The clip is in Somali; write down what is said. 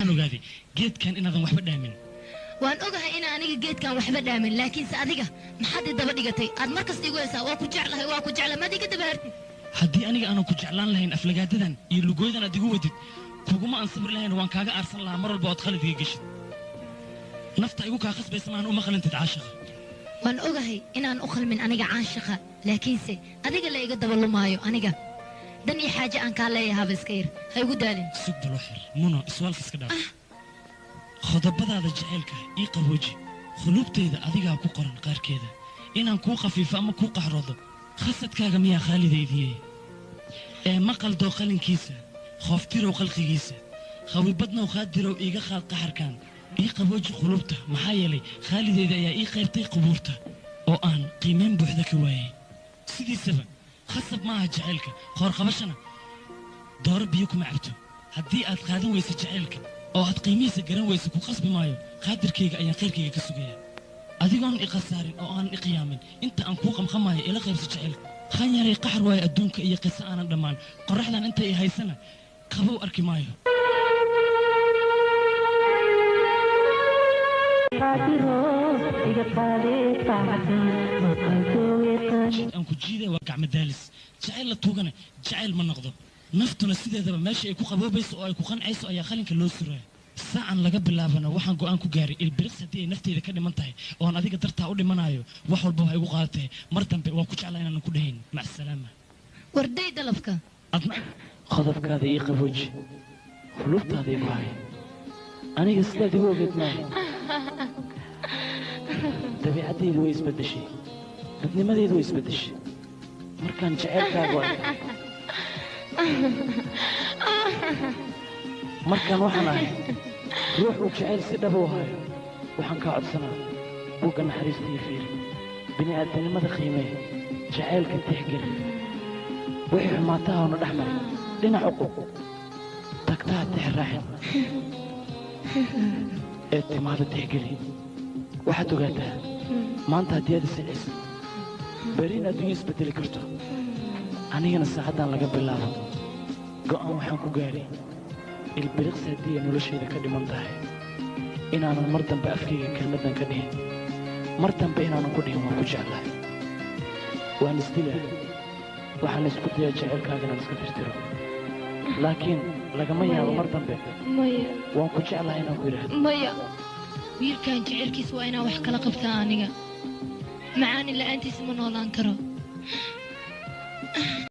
waxaan ogaaday geedkan inaadan waxba dhaamin waan ogahay in aniga geedkan waxba dhaamin laakiin se adiga maxaad daba dhigatay aad markasta igu heesaa waa ku jeclahay maad iga daba hartid haddii aniga aanan ku jeclaan lahayn aflagaadadan iyo lugooydan aad igu wadid kuguma aan sabir lahayn waan kaaga aarsan lahaa mar walba ood khalad iga geshid nafta igu kaa khasbaysa maahan uma qalantid caashaqa waan ogahay inaan u khalmin aniga caashaqa laakiinse adiga la iga daba lumaayo aniga dan iyo xaaje aan kaa leeyahaaba iska yar ha igu daalin sug dalo xir muno iswaalka iska dhaaf khudabadaada jacaylka ii qabooji khuluubtayda adigaa ku qoran qaarkeeda inaan kuu khafiifo ama kuu qaxroodo khasadkaaga miyaa khaalidaydiye ee maqaldoo qalinkiisa khooftirow qalqigiisa khawibadnow khaadirow iiga qaad qaxarkan ii qabooji khuluubta maxaa yeelay khaalidayda ayaa ii qaybtay qubuurta oo aan qiimayn buuxda ka waayay sidiisaba khasab maaha jacaylka qoorqabashana dooro biyo kuma cabto haddii aad qaadan weysa jacaylka oo aad qiimihiisa garan weysa ku qasbi maayo qaadirkayga ayaan khayrkayga ka sugaya adigoon i khasaarin oo aanan i qiyaamin inta aan kuu qamqamaayo ila qaybsa jacaylka khan yaray qaxar waayo adduunka iyo qiso aanan dhammaan qorraxdan intay i haysana qabow arki maayo aan ku jiiday waa gacmo daalis jacayl la tuugana jacayl ma noqdo naftuna sideedaba meesha ay ku qaboobayso oo ay ku qancayso ayaa qalinka loo suraya saacan laga bilaabana waxaan go'aan ku gaaray ilbiriqs haddii ay nafteyda ka dhiman tahay oo aan adiga dartaa u dhimanayo wax walba waa igu qaadatay mar dambe waan ku jeclaa inaanan ku dhahayn mac salaama warday dalabka adna qodobkaada ii qabooji khuluubtaada igu hay aniga sidaad igu ogeed maaha dabiicaddaydu way isbeddeshay dadnimadaydu way isbeddeshay markaan jaceylkaagu arkay markaan waxaan ahay ruux uu jacayl si dhaba u hayo waxaan kaa codsanaa buugga naxariista iyo fiir bini'aadanimada qiimee jacaylka tixgeli wixii xumaataha oona dhex maray dhinac uqub tagtaha tix raaxin ee timaada tixgeli waxaad ogaataa maanta haddii aad isiciso beriin adduunya isbeddeli karto anigana saacaddan laga bilaabo go'aan waxaan ku gaadhay ilbiriqsi haddii ay noloshayda ka dhiman tahay inaanan mar dambe afkayga kelmaddan ka dhihin mar dambe inaanan ku dhihin waan ku jeclahay waan isdilaa waxaan isku dayaa jaceylkaaga inaan iska tirtiro laakiin lagama yaabo mar dambe waan ku jeclahay inaan ku idhaahdo maya wiilkan jaceylkiisa waa inaan wax kala qabtaa aniga macaani la'aantiisa ma noolaan karo